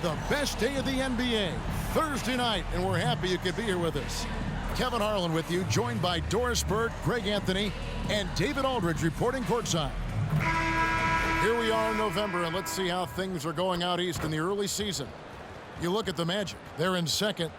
The best day of the NBA, Thursday night, and we're happy you could be here with us. Kevin Harlan with you, joined by Doris Burke, Greg Anthony, and David Aldridge reporting courtside. Here we are in November, and let's see how things are going out east in the early season. You look at the Magic. They're in second,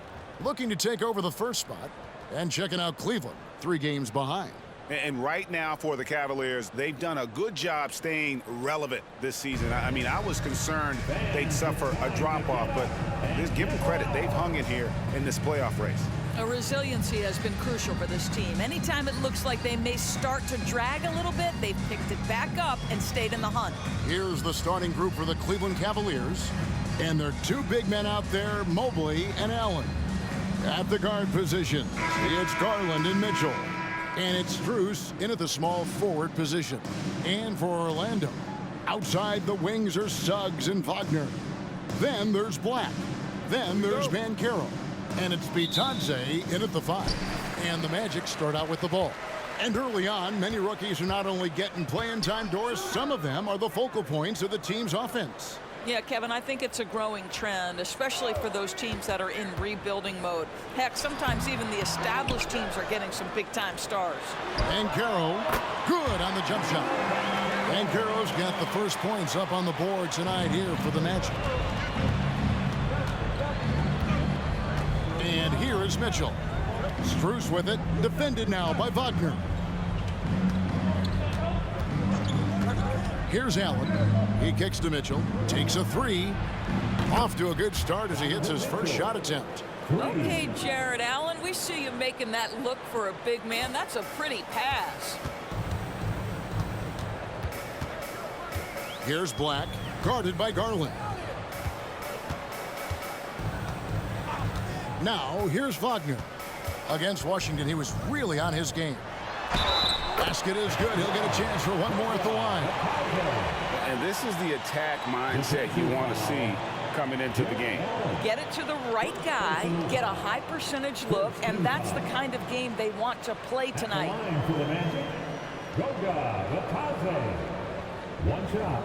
looking to take over the first spot, and checking out Cleveland, 3 games behind. And right now for the Cavaliers, they've done a good job staying relevant this season. I mean, I was concerned they'd suffer a drop-off, but just give them credit. They've hung in here in this playoff race. Resiliency has been crucial for this team. Anytime it looks like they may start to drag a little bit, they've picked it back up and stayed in the hunt. Here's the starting group for the Cleveland Cavaliers. And their 2 big men out there, Mobley and Allen. At the guard position, it's Garland and Mitchell. And it's Strus in at the small forward position. And for Orlando, outside the wings are Suggs and Wagner. Then there's Black. Then there's Banchero. And it's Bitadze in at the 5. And the Magic start out with the ball. And early on, many rookies are not only getting playing time, Doris, some of them are the focal points of the team's offense. Yeah, Kevin, I think it's a growing trend, especially for those teams that are in rebuilding mode. Heck, sometimes even the established teams are getting some big-time stars. Banchero, good on the jump shot. Banchero's got the first points up on the board tonight here for the Magic. And here is Mitchell. Strus with it, defended now by Wagner. Here's Allen. He kicks to Mitchell, takes a 3. Off to a good start as he hits his first shot attempt. Okay, Jared Allen, we see you making that look for a big man. That's a pretty pass. Here's Black, guarded by Garland. Now, here's Wagner. Against Washington, he was really on his game. Basket is good. He'll get a chance for one more at the line. And this is the attack mindset you want to see coming into the game. Get it to the right guy, get a high percentage look, and that's the kind of game they want to play tonight. One shot.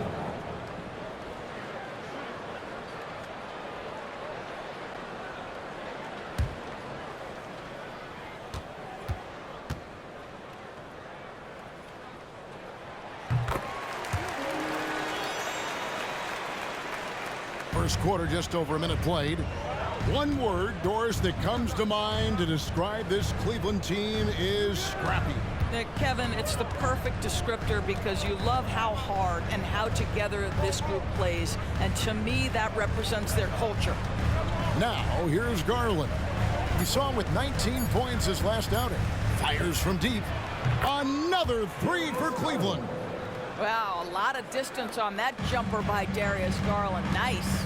First quarter, just over a minute played. One word, Doris, that comes to mind to describe this Cleveland team is scrappy. Kevin, it's the perfect descriptor because you love how hard and how together this group plays. And to me, that represents their culture. Now, here's Garland. We saw him with 19 points his last outing. Fires from deep. Another 3 for Cleveland. Wow, a lot of distance on that jumper by Darius Garland. Nice.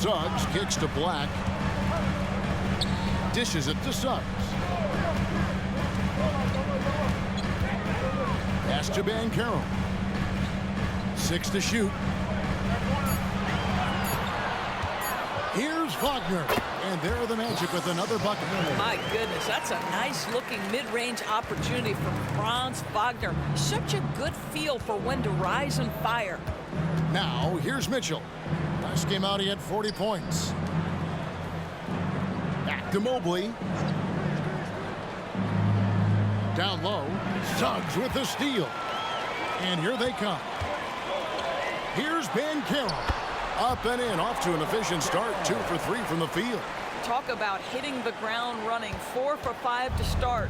Suggs kicks to Black. Dishes it to Suggs. Pass to Banchero. 6 to shoot. Here's Wagner. And there are the Magic with another bucket. My goodness, that's a nice-looking mid-range opportunity from Franz Wagner. Such a good feel for when to rise and fire. Now, here's Mitchell. Last game out, he had 40 points. Back to Mobley. Down low, Suggs with the steal. And here they come. Here's Banchero. Up and in, off to an efficient start. 2 for 3 from the field. Talk about hitting the ground running. 4 for 5 to start.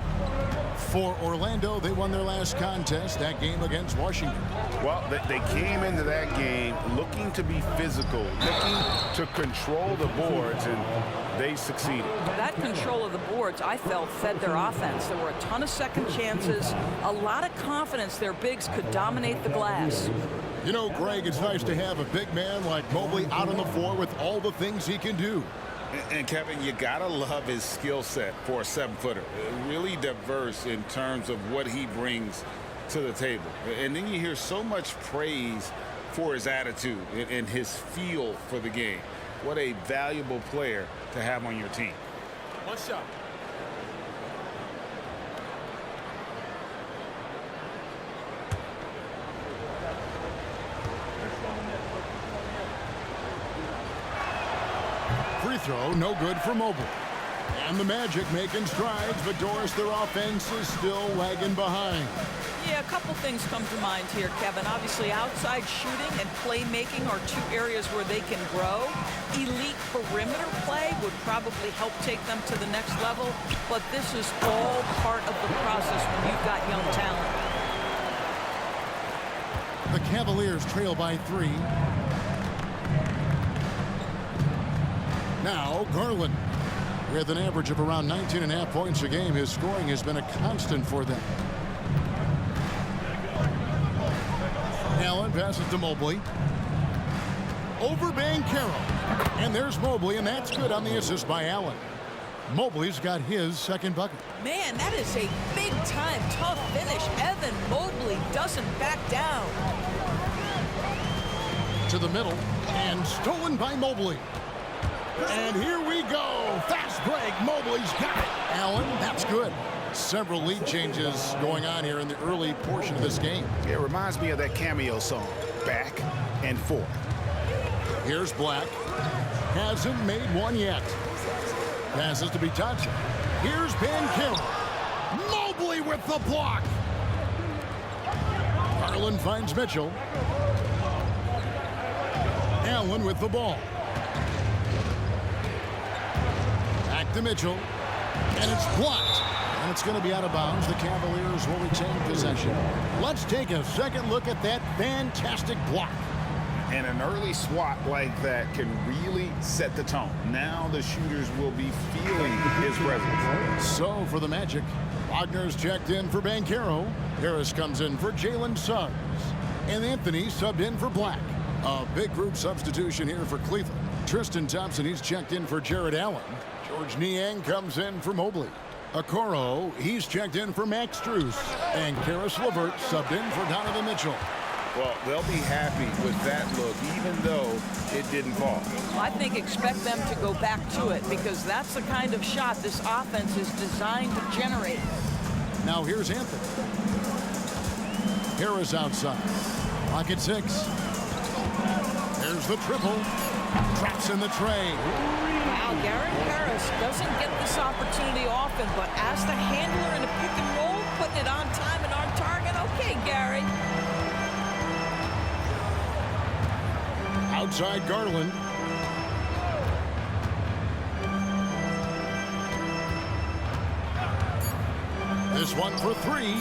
For Orlando, they won their last contest, that game against Washington. Well, they came into that game looking to be physical, looking to control the boards, and they succeeded. That control of the boards, I felt, fed their offense. There were a ton of second chances, a lot of confidence their bigs could dominate the glass. You know, Greg, it's nice to have a big man like Mobley out on the floor with all the things he can do. And Kevin, you gotta love his skill set for a 7-footer. Really diverse in terms of what he brings to the table. And then you hear so much praise for his attitude and his feel for the game. What a valuable player to have on your team. One shot. free throw, no good for Mobley. And the Magic making strides, but Doris, their offense is still lagging behind. Yeah, a couple things come to mind here, Kevin. Obviously, outside shooting and playmaking are two areas where they can grow. Elite perimeter play would probably help take them to the next level, but this is all part of the process when you've got young talent. The Cavaliers trail by 3. Now, Garland. With an average of around 19.5 points a game, his scoring has been a constant for them. Allen passes to Mobley. Over Banchero. And there's Mobley, and that's good on the assist by Allen. Mobley's got his second bucket. Man, that is a big-time tough finish. Evan Mobley doesn't back down. To the middle, and stolen by Mobley. And here we go. Fast break. Mobley's got it. Allen, that's good. Several lead changes going on here in the early portion of this game. It reminds me of that cameo song, Back and Forth. Here's Black. Hasn't made one yet. Passes to Bitacha. Here's Banchero. Mobley with the block. Garland finds Mitchell. Allen with the ball. Back to Mitchell. And it's blocked. And it's going to be out of bounds. The Cavaliers will retain possession. Let's take a second look at that fantastic block. And an early swat like that can really set the tone. Now the shooters will be feeling his presence. So for the Magic, Wagner's checked in for Banchero. Harris comes in for Jalen Suggs. And Anthony subbed in for Black. A big group substitution here for Cleveland. Tristan Thompson, he's checked in for Jared Allen. George Niang comes in for Mobley. Okoro, he's checked in for Max Strus. And Karis LeVert subbed in for Donovan Mitchell. Well, they'll be happy with that look, even though it didn't fall. I think expect them to go back to it because that's the kind of shot this offense is designed to generate. Now here's Anthony. Harris outside. Pocket 6. There's the triple. Traps in the tray. Wow, Garrett Harris doesn't get this opportunity often, but as the handler in a pick and roll, putting it on time and on target. Okay, Gary. Outside Garland. This one for 3.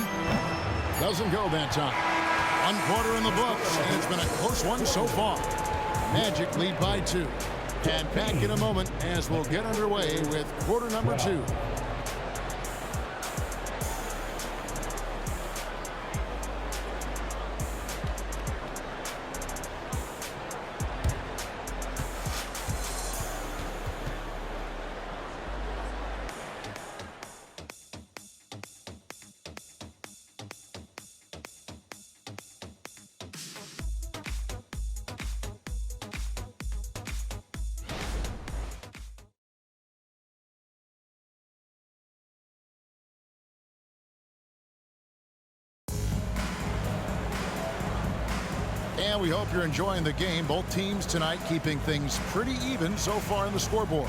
Doesn't go that time. 1 quarter in the books, and it's been a close one so far. Magic lead by 2. And back in a moment as we'll get underway with quarter number 2. And we hope you're enjoying the game. Both teams tonight keeping things pretty even so far in the scoreboard.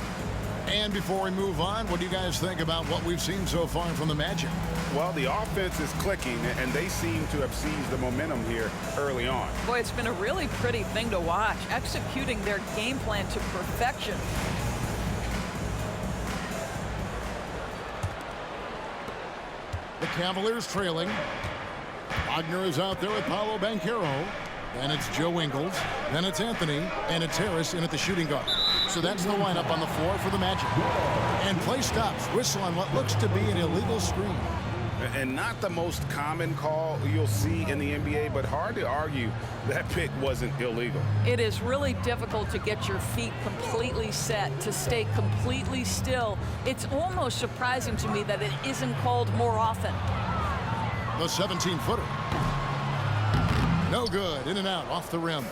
And before we move on, what do you guys think about what we've seen so far from the Magic? Well, the offense is clicking, and they seem to have seized the momentum here early on. Boy, it's been a really pretty thing to watch, executing their game plan to perfection. The Cavaliers trailing. Wagner is out there with Paolo Banchero. Then it's Joe Ingles. Then it's Anthony. And it's Harris in at the shooting guard. So that's the lineup on the floor for the Magic. And play stops. Whistle on what looks to be an illegal screen. And not the most common call you'll see in the NBA, but hard to argue that pick wasn't illegal. It is really difficult to get your feet completely set, to stay completely still. It's almost surprising to me that it isn't called more often. The 17-footer. No good. In and out. Off the rim.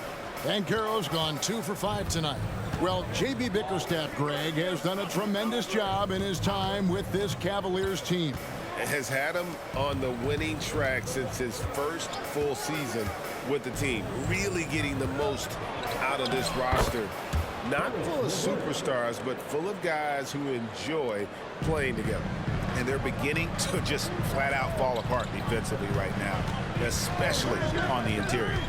Banchero's gone 2 for 5 tonight. Well, J.B. Bickerstaff, Greg, has done a tremendous job in his time with this Cavaliers team. Has had him on the winning track since his first full season with the team. Really getting the most out of this roster. Not full of superstars, but full of guys who enjoy playing together. And they're beginning to just flat out fall apart defensively right now, especially on the interior.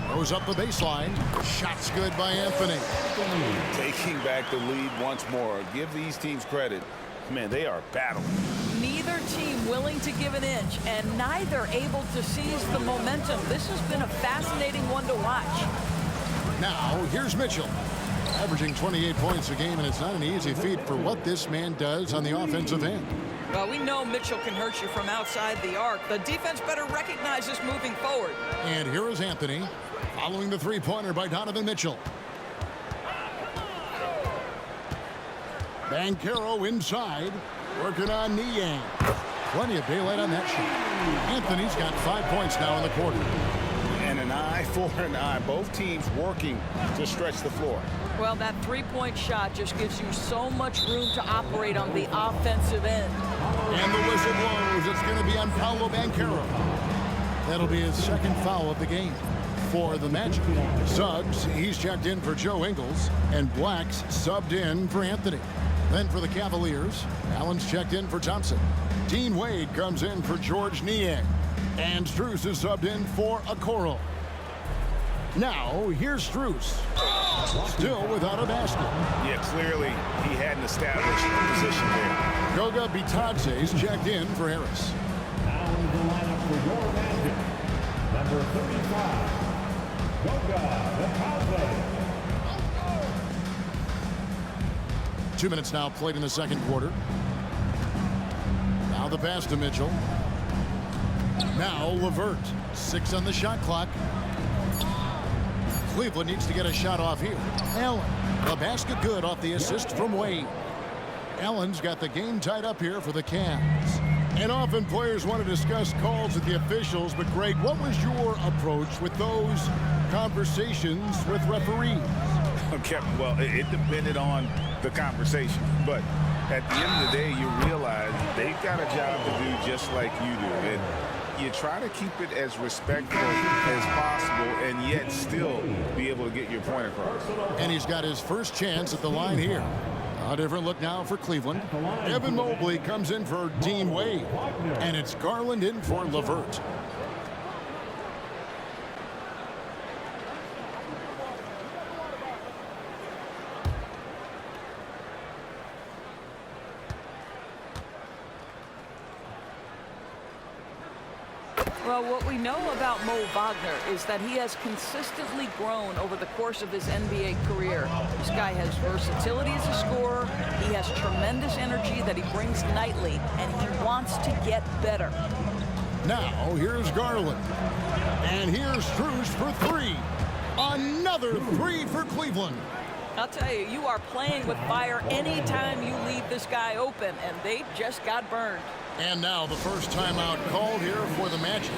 Goes up the baseline. Shot's good by Anthony. Taking back the lead once more. Give these teams credit. Man, they are battling. Neither team willing to give an inch, and neither able to seize the momentum. This has been a fascinating one to watch. Now, here's Mitchell. Averaging 28 points a game, and it's not an easy feat for what this man does on the offensive end. Well, we know Mitchell can hurt you from outside the arc. The defense better recognize this moving forward. And here is Anthony, following the three-pointer by Donovan Mitchell. Banchero inside, working on Niang. Plenty of daylight on that shot. Anthony's got 5 points now in the quarter. And an eye for an eye. Both teams working to stretch the floor. Well, that three-point shot just gives you so much room to operate on the offensive end. And the whistle blows. It's going to be on Paolo Banchero. That'll be his second foul of the game for the Magic. Suggs, he's checked in for Joe Ingles, and Black's subbed in for Anthony. Then for the Cavaliers, Allen's checked in for Thompson. Dean Wade comes in for George Niang. And Strus is subbed in for Okoro. Now, here's Strus. Still without a basket. Yeah, clearly he hadn't established a position there. Goga Bitadze's checked in for Harris. Now in the lineup for your Magic, number 35, Goga Bitadze. 2 minutes now played in the second quarter. Now the pass to Mitchell. Now LeVert. 6 on the shot clock. Cleveland needs to get a shot off here. Allen. The basket good off the assist from Wade. Allen's got the game tied up here for the Cavs. And often players want to discuss calls with the officials, but Greg, what was your approach with those conversations with referees? Okay, well, it depended on the conversation, but at the end of the day, you realize they've got a job to do just like you do, and you try to keep it as respectful as possible and yet still be able to get your point across. And he's got his first chance at the line here. A different look now for Cleveland. Evan Mobley comes in for Dean Wade, and it's Garland in for LeVert. Well, what we know about Mo Wagner is that he has consistently grown over the course of his NBA career. This guy has versatility as a scorer. He has tremendous energy that he brings nightly, and he wants to get better. Now, here's Garland. And here's Strus for 3. Another 3 for Cleveland. I'll tell you, you are playing with fire anytime you leave this guy open, and they just got burned. And now the first timeout called here for the Magic.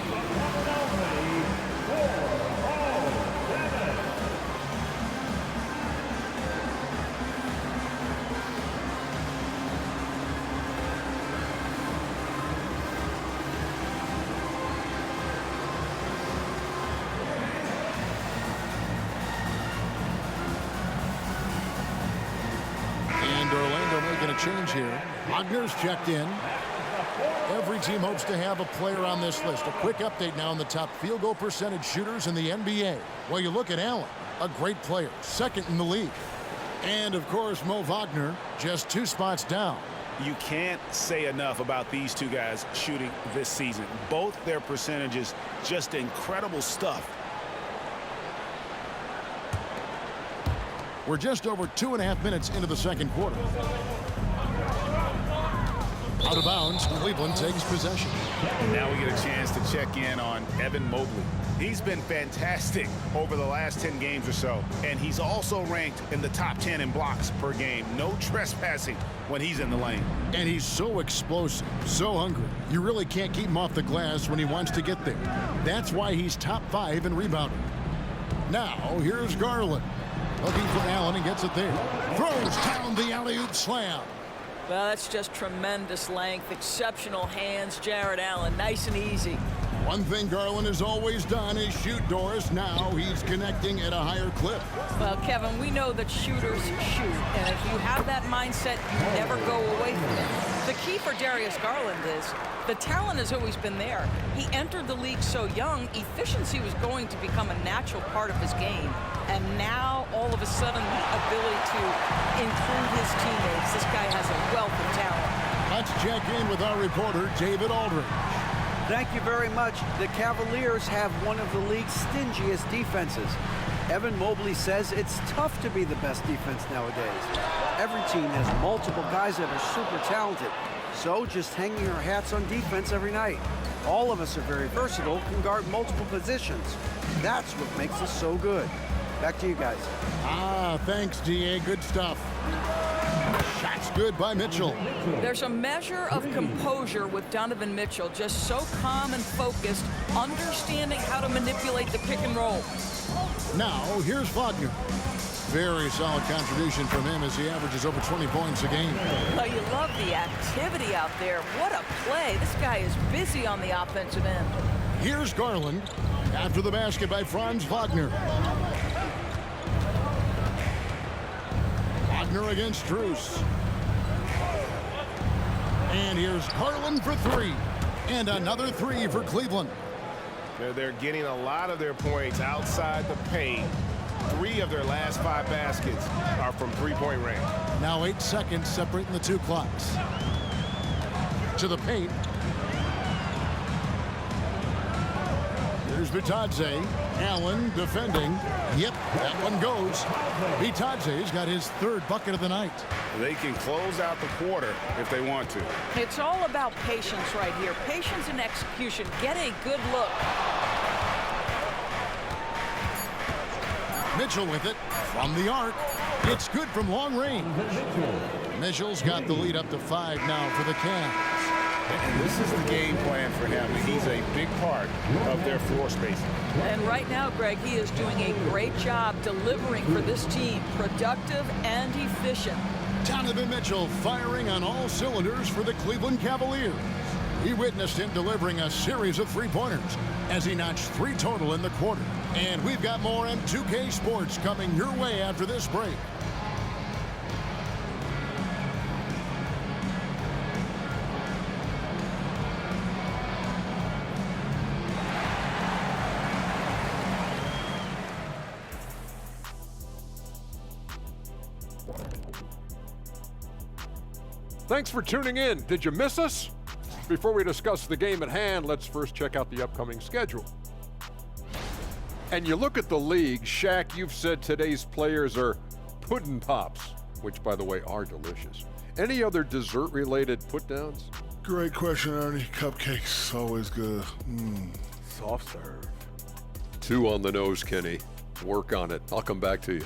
And Orlando making a change here. Wagner's checked in. Every team hopes to have a player on this list. A quick update now on the top field goal percentage shooters in the NBA. Well, you look at Allen, a great player, second in the league. And, of course, Mo Wagner, just 2 spots down. You can't say enough about these two guys shooting this season. Both their percentages, just incredible stuff. We're just over 2.5 minutes into the second quarter. Out of bounds, Cleveland takes possession. Now we get a chance to check in on Evan Mobley. He's been fantastic over the last 10 games or so, and he's also ranked in the top 10 in blocks per game. No trespassing when he's in the lane. And he's so explosive, so hungry. You really can't keep him off the glass when he wants to get there. That's why he's top 5 in rebounding. Now, here's Garland. Looking for Allen and gets it there. Throws down the alley-oop slam. Well, that's just tremendous length, exceptional hands, Jared Allen, nice and easy. One thing Garland has always done is shoot, Doris. Now he's connecting at a higher clip. Well, Kevin, we know that shooters shoot, and if you have that mindset, you never go away from it. The key for Darius Garland is the talent has always been there. He entered the league so young, efficiency was going to become a natural part of his game. And now, all of a sudden, the ability to include his teammates. This guy has a wealth of talent. Let's check in with our reporter, David Aldridge. Thank you very much. The Cavaliers have one of the league's stingiest defenses. Evan Mobley says it's tough to be the best defense nowadays. Every team has multiple guys that are super talented. So just hanging our hats on defense every night. All of us are very versatile, can guard multiple positions. That's what makes us so good. Back to you guys. Thanks, DA. Good stuff. Shots good by Mitchell. There's a measure of composure with Donovan Mitchell, just so calm and focused, understanding how to manipulate the pick and roll. Now, here's Wagner. Very solid contribution from him as he averages over 20 points a game. Well, you love the activity out there. What a play. This guy is busy on the offensive end. Here's Garland after the basket by Franz Wagner. Wagner against Strus. And here's Garland for three. And another three for Cleveland. They're getting a lot of their points outside the paint. 3 of their last 5 baskets are from three-point range. Now 8 seconds separating the two clocks. To the paint. Here's Bitadze. Allen defending. Yep, that one goes. Bitadze's got his 3rd bucket of the night. They can close out the quarter if they want to. It's all about patience right here. Patience and execution. Get a good look. Mitchell with it from the arc. It's good from long range. Mitchell's got the lead up to 5 now for the Cavs. And this is the game plan for him. He's a big part of their floor spacing. And right now, Greg, he is doing a great job delivering for this team. Productive and efficient. Donovan Mitchell firing on all cylinders for the Cleveland Cavaliers. We witnessed him delivering a series of three-pointers as he notched 3 total in the quarter. And we've got more on 2K Sports coming your way after this break. Thanks for tuning in. Did you miss us? Before we discuss the game at hand, let's first check out the upcoming schedule. And you look at the league, Shaq, you've said today's players are pudding pops, which, by the way, are delicious. Any other dessert-related put-downs? Great question, Ernie. Cupcakes, always good. Soft serve. 2 on the nose, Kenny. Work on it. I'll come back to you.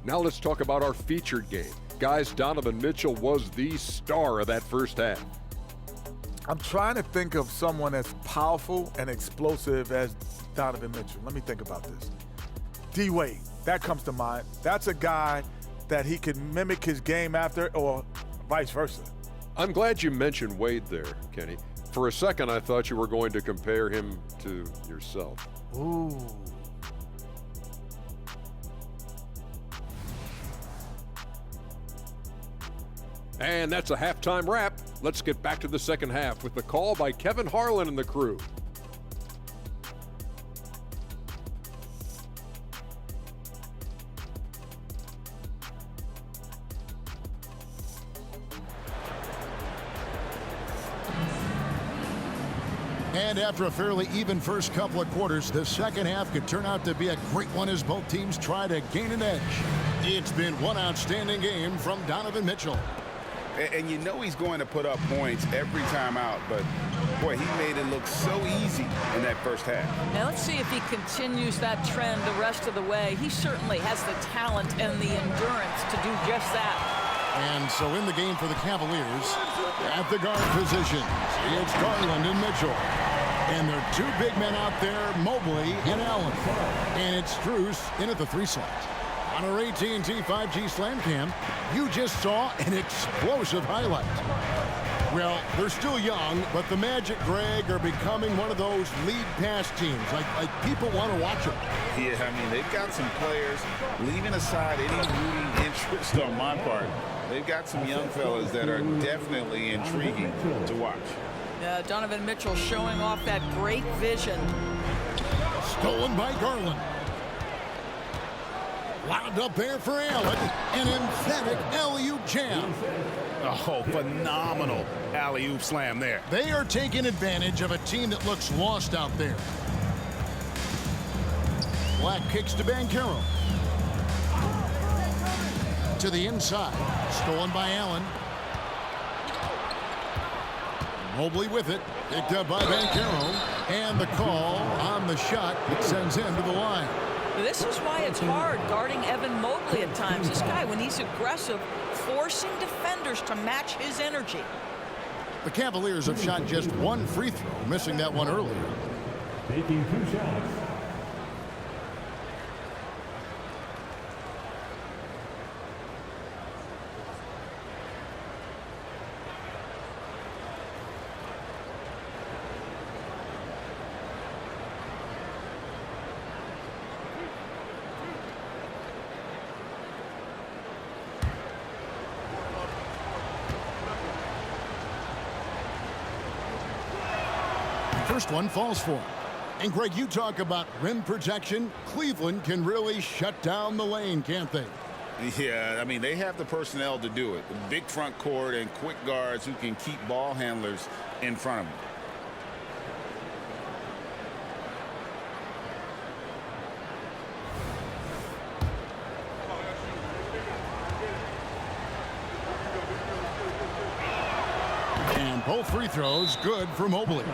Now let's talk about our featured game. Guys, Donovan Mitchell was the star of that first half. I'm trying to think of someone as powerful and explosive as Donovan Mitchell. Let me think about this. D-Wade, that comes to mind. That's a guy that he could mimic his game after, or vice versa. I'm glad you mentioned Wade there, Kenny. For a second, I thought you were going to compare him to yourself. Ooh. And that's a halftime wrap. Let's get back to the second half with the call by Kevin Harlan and the crew. And after a fairly even first couple of quarters, the second half could turn out to be a great one as both teams try to gain an edge. It's been one outstanding game from Donovan Mitchell. And you know he's going to put up points every time out, but boy, he made it look so easy in that first half. Now let's see if he continues that trend the rest of the way. He certainly has the talent and the endurance to do just that. And so in the game for the Cavaliers, at the guard positions, it's Garland and Mitchell. And there are 2 big men out there, Mobley and Allen. And it's Strus in at the 3 slot. On our AT&T 5G Slam Cam, you just saw an explosive highlight. Well, they're still young, but the Magic, Greg, are becoming one of those lead pass teams. Like people want to watch them. Yeah, I mean, they've got some players, leaving aside any rooting interest on my part, they've got some young fellas that are definitely intriguing to watch. Donovan Mitchell showing off that great vision. Stolen by Garland. Lobbed up there for Allen. An emphatic alley-oop jam. Oh, phenomenal alley-oop slam there. They are taking advantage of a team that looks lost out there. Black kicks to Banchero. To the inside. Stolen by Allen. Mobley with it. Picked up by Banchero. And the call on the shot that sends him to the line. This is why it's hard guarding Evan Mobley at times. This guy, when he's aggressive, forcing defenders to match his energy. The Cavaliers have shot just one free throw, missing that one earlier. Taking 2 shots. First one falls for him. And Greg, you talk about rim protection. Cleveland can really shut down the lane, can't they? Yeah, I mean, they have the personnel to do it. Big front court and quick guards who can keep ball handlers in front of them. And both free throws good for Mobley.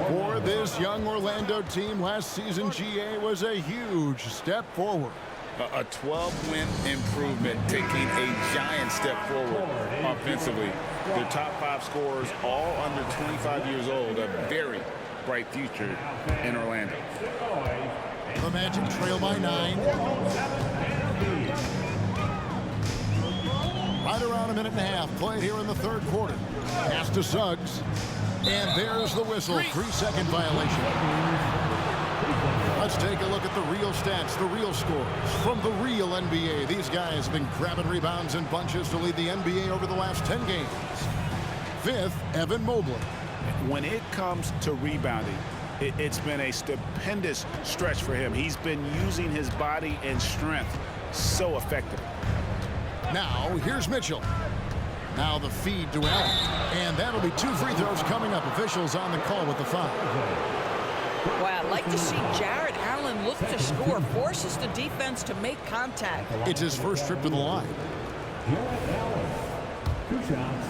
For this young Orlando team, last season GA was a huge step forward. A 12-win improvement, taking a giant step forward offensively. Their top 5 scorers, all under 25 years old, a very bright future in Orlando. The Magic trail by 9. Right around a minute and a half played here in the third quarter. Pass to Suggs. And there's the whistle. 3-second violation. Let's take a look at the real stats, the real scores from the real NBA. These guys have been grabbing rebounds in bunches to lead the NBA over the last 10 games. 5th, Evan Mobley. When it comes to rebounding, it's been a stupendous stretch for him. He's been using his body and strength so effectively. Now, here's Mitchell. Now the feed to Allen. And that'll be 2 free throws coming up. Officials on the call with the foul. Wow, I'd like to see Jarrett Allen look to score. Forces the defense to make contact. It's his first trip to the line. Jarrett Allen. 2 shots.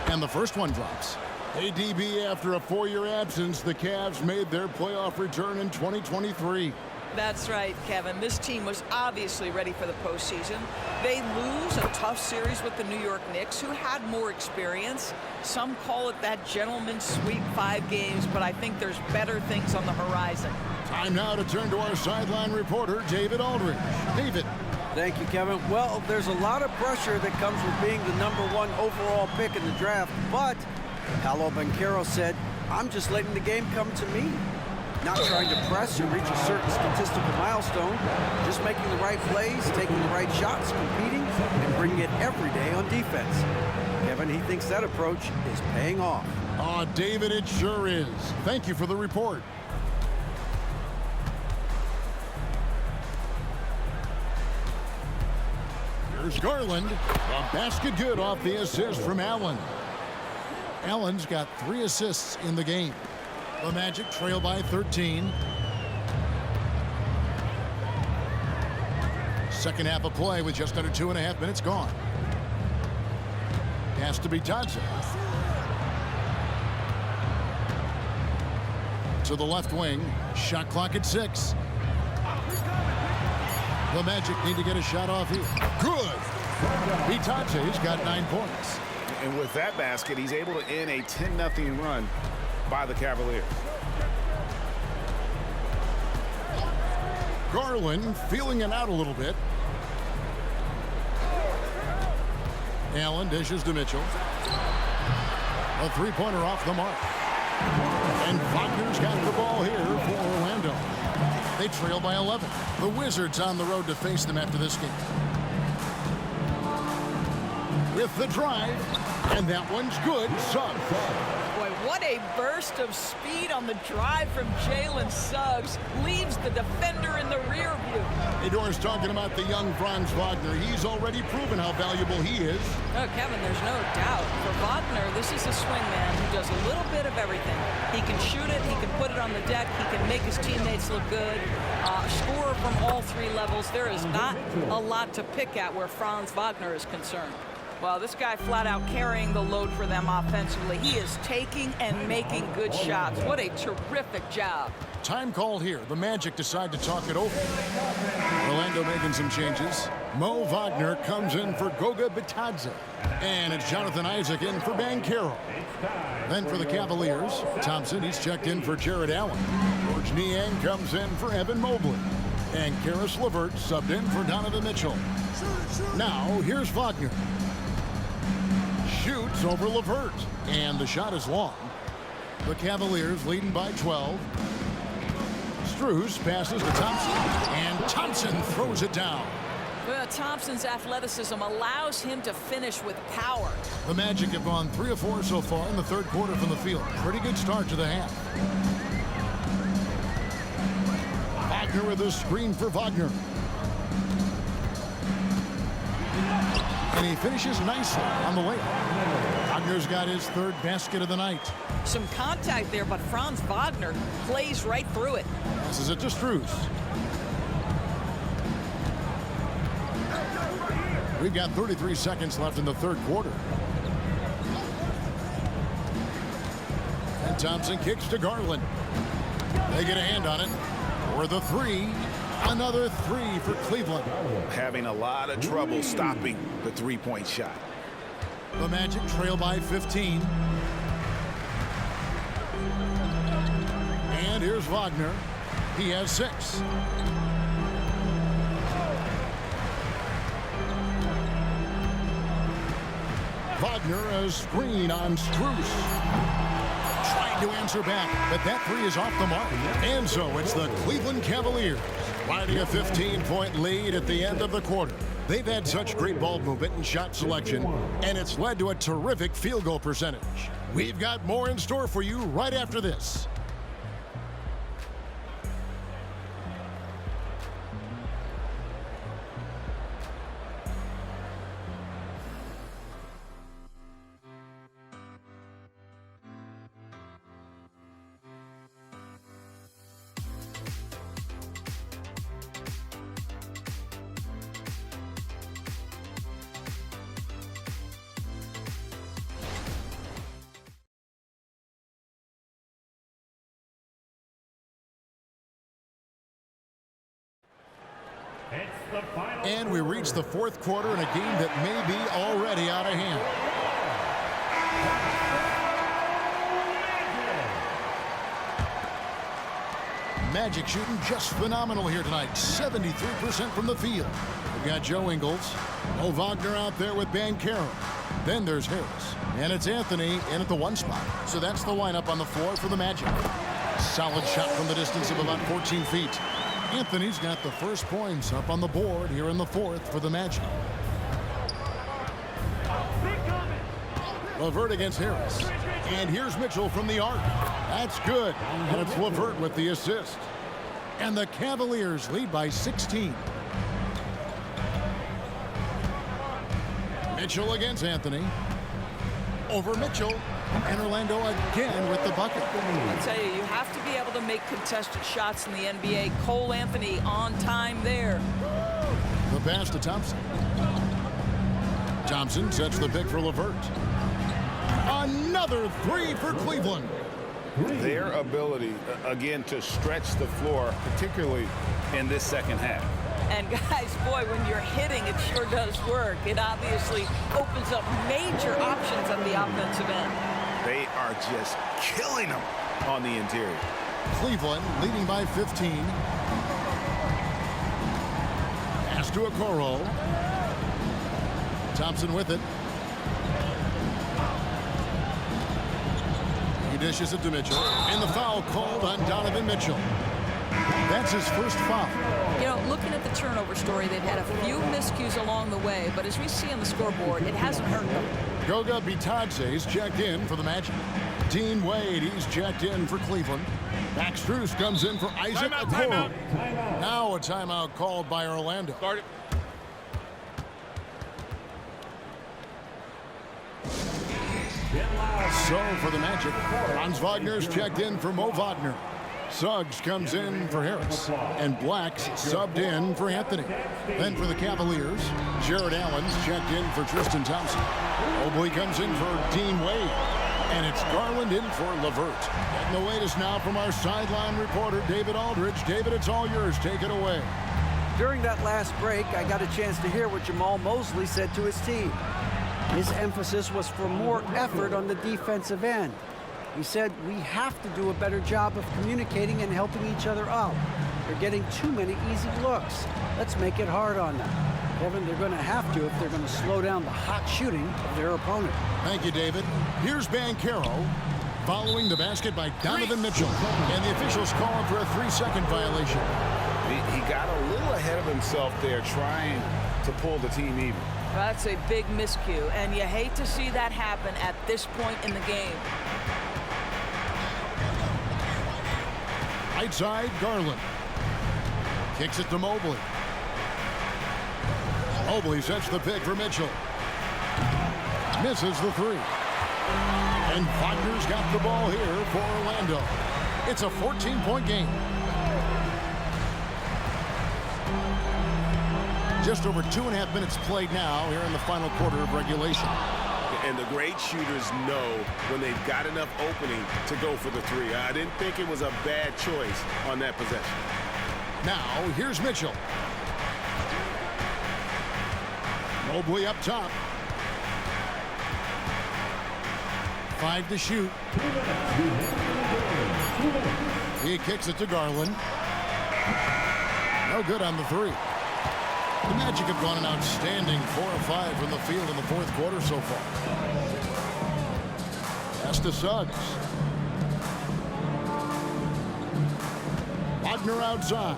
And the first one drops. ADB, after a 4-year absence, the Cavs made their playoff return in 2023. That's right, Kevin. This team was obviously ready for the postseason. They lose a tough series with the New York Knicks, who had more experience. Some call it that gentleman's sweep, 5 games, but I think there's better things on the horizon. Time now to turn to our sideline reporter, David Aldridge. David. Thank you, Kevin. Well, there's a lot of pressure that comes with being the #1 overall pick in the draft, but Paolo Banchero said, I'm just letting the game come to me. Not trying to press or reach a certain statistical milestone, just making the right plays, taking the right shots, competing, and bringing it every day on defense. Kevin, he thinks that approach is paying off. Oh, David, it sure is. Thank you for the report. Here's Garland. A basket good off the assist from Allen. Allen's got 3 assists in the game. The Magic trail by 13. Second half of play with just under 2.5 minutes gone. Has to be Tadze. To the left wing. Shot clock at 6. The Magic need to get a shot off here. Good. Bitadze's got 9 points. And with that basket, he's able to end a 10-0 run by the Cavaliers. Garland feeling it out a little bit. Allen dishes to Mitchell. A three-pointer off the mark. And Wagner's got the ball here for Orlando. They trail by 11. The Wizards on the road to face them after this game. With the drive, and that one's good. Suggs. Boy, what a burst of speed on the drive from Jalen Suggs. Leaves the defender in the rear view. Hey, Doris, talking about the young Franz Wagner. He's already proven how valuable he is. Oh, Kevin, there's no doubt. For Wagner, this is a swingman who does a little bit of everything. He can shoot it, he can put it on the deck, he can make his teammates look good, score from all three levels. There is not a lot to pick at where Franz Wagner is concerned. Well, this guy flat out carrying the load for them offensively. He is taking and making good shots. What a terrific job. Time called here. The Magic decide to talk it over. Orlando making some changes. Mo Wagner comes in for Goga Bitadze. And it's Jonathan Isaac in for Banchero. Then for the Cavaliers, Thompson, he's checked in for Jared Allen. George Niang comes in for Evan Mobley. And Karis LeVert subbed in for Donovan Mitchell. Now, here's Wagner. Shoots over LeVert. And the shot is long. The Cavaliers leading by 12. Strus passes to Thompson. And Thompson throws it down. Well, Thompson's athleticism allows him to finish with power. The Magic have gone 3 of 4 so far in the third quarter from the field. Pretty good start to the half. Wagner with a screen for Wagner. And he finishes nicely on the layup. Wagner's got his third basket of the night. Some contact there, but Franz Wagner plays right through it. Passes it to Strus. We've got 33 seconds left in the third quarter. And Thompson kicks to Garland. They get a hand on it. For the three. Another three for Cleveland. Having a lot of trouble stopping the three-point shot. The Magic trail by 15. And here's Wagner. He has 6. Wagner a screen on Strus. Trying to answer back, but that three is off the mark. And so it's the Cleveland Cavaliers riding a 15-point lead at the end of the quarter. They've had such great ball movement and shot selection, and it's led to a terrific field goal percentage. We've got more in store for you right after this. And we reach the fourth quarter in a game that may be already out of hand. Magic shooting just phenomenal here tonight. 73% from the field. We've got Joe Ingles. Mo Wagner out there with Banchero. Then there's Harris. And it's Anthony in at the 1 spot. So that's the lineup on the floor for the Magic. Solid shot from the distance of about 14 feet. Anthony's got the first points up on the board here in the fourth for the Magic. LeVert against Harris. And here's Mitchell from the arc. That's good. And it's LeVert with the assist. And the Cavaliers lead by 16. Mitchell against Anthony. Over Mitchell. And Orlando again with the bucket. I tell you, you have to be able to make contested shots in the NBA. Cole Anthony on time there. The pass to Thompson. Thompson sets the pick for LeVert. Another three for Cleveland. Their ability, again, to stretch the floor, particularly in this second half. And guys, boy, when you're hitting, it sure does work. It obviously opens up major options on the offensive end. They are just killing them on the interior. Cleveland leading by 15. Pass to Okoro. Thompson with it. He dishes it to Mitchell, and the foul called on Donovan Mitchell. That's his first foul. You know, looking at the turnover story, they've had a few miscues along the way, but as we see on the scoreboard, it hasn't hurt them. Goga Bitadze's checked in for the Magic. Dean Wade, he's checked in for Cleveland. Max Strus comes in for Isaac Okoro. Now a timeout called by Orlando. Start it. So for the Magic, Franz Wagner's checked in for Mo Wagner. Suggs comes in for Harris, and Black's subbed in for Anthony. Then for the Cavaliers, Jared Allen's checked in for Tristan Thompson. Mobley comes in for Dean Wade, and it's Garland in for LeVert. Getting the latest now from our sideline reporter, David Aldridge. David, it's all yours. Take it away. During that last break, I got a chance to hear what Jamal Mosley said to his team. His emphasis was for more effort on the defensive end. He said, we have to do a better job of communicating and helping each other out. They're getting too many easy looks. Let's make it hard on them. Kevin, they're going to have to if they're going to slow down the hot shooting of their opponent. Thank you, David. Here's Banchero following the basket by Donovan Mitchell. And the officials calling for a 3-second violation. He got a little ahead of himself there trying to pull the team even. That's a big miscue, and you hate to see that happen at this point in the game. Right side, Garland. Kicks it to Mobley. Mobley sets the pick for Mitchell. Misses the three. And Wagner's got the ball here for Orlando. It's a 14-point game. Just over 2.5 minutes played now here in the final quarter of regulation. And the great shooters know when they've got enough opening to go for the three. I didn't think it was a bad choice on that possession. Now, here's Mitchell. Mobley up top. 5 to shoot. He kicks it to Garland. No good on the three. The Magic have gone an outstanding 4 of 5 from the field in the fourth quarter so far. Pass to Suggs. Wagner outside.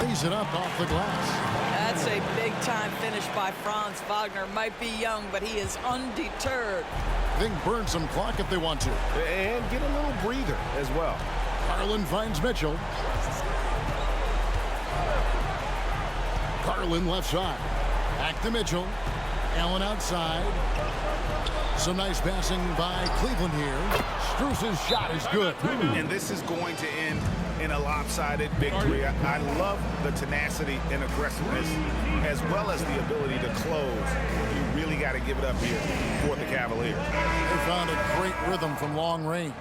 Lays it up off the glass. That's a big-time finish by Franz Wagner. Might be young, but he is undeterred. They can burn some clock if they want to. And get a little breather as well. Garland finds Mitchell. Garland left side. Back to Mitchell. Allen outside. Some nice passing by Cleveland here. Strus's shot is good. And this is going to end in a lopsided victory. I love the tenacity and aggressiveness as well as the ability to close. You really got to give it up here for the Cavaliers. They found a great rhythm from long range.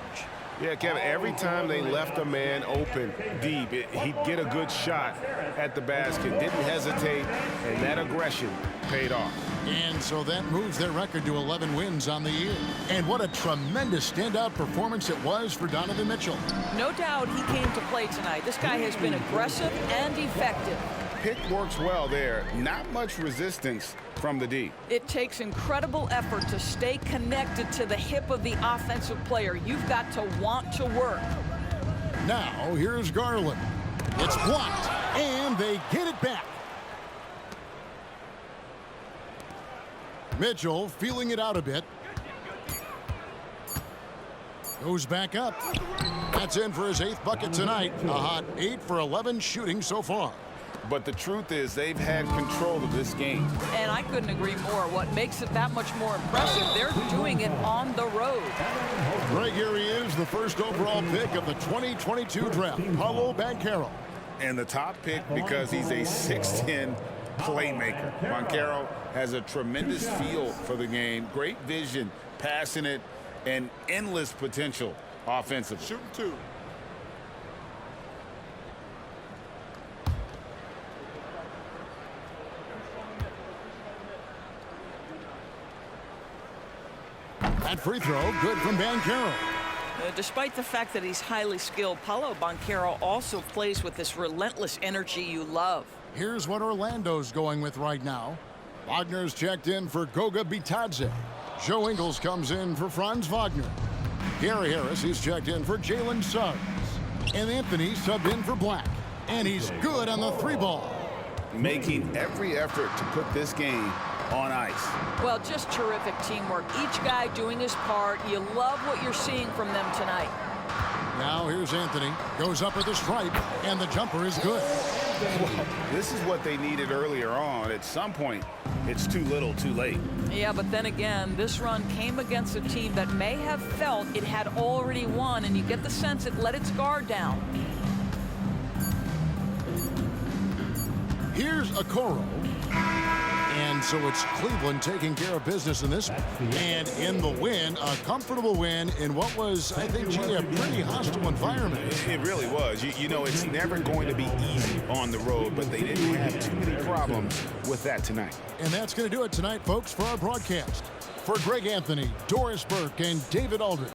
Yeah, Kevin, every time they left a man open deep, he'd get a good shot at the basket. Didn't hesitate, and that aggression paid off. And so that moves their record to 11 wins on the year. And what a tremendous standout performance it was for Donovan Mitchell. No doubt he came to play tonight. This guy has been aggressive and effective. Pick works well there. Not much resistance from the D. It takes incredible effort to stay connected to the hip of the offensive player. You've got to want to work. Now, here's Garland. It's blocked, and they get it back. Mitchell feeling it out a bit. Goes back up. That's in for his 8th bucket tonight. A hot 8 for 11 shooting so far. But the truth is they've had control of this game. And I couldn't agree more. What makes it that much more impressive, they're doing it on the road. Right here he is, the first overall pick of the 2022 draft, Paolo Banchero. And the top pick because he's a 6'10" playmaker. Banchero has a tremendous feel for the game, great vision, passing it, and endless potential offensively. Shooting 2. That free throw, good from Banchero. Despite the fact that he's highly skilled, Paolo Banchero also plays with this relentless energy you love. Here's what Orlando's going with right now. Wagner's checked in for Goga Bitadze. Joe Ingles comes in for Franz Wagner. Gary Harris is checked in for Jalen Suggs. And Anthony subbed in for Black. And he's good on the 3-ball. Making every effort to put this game on ice. Well, just terrific teamwork. Each guy doing his part. You love what you're seeing from them tonight. Now here's Anthony. Goes up at the stripe, and the jumper is good. Well, this is what they needed earlier on. At some point, it's too little, too late. Yeah, but then again, this run came against a team that may have felt it had already won, and you get the sense it let its guard down. Here's Okoro. And so it's Cleveland taking care of business in this. And in the win, a comfortable win in what was, I think, a pretty hostile environment. It really was. You know, it's never going to be easy on the road, but they didn't have too many problems with that tonight. And that's going to do it tonight, folks, for our broadcast. For Greg Anthony, Doris Burke, and David Aldridge,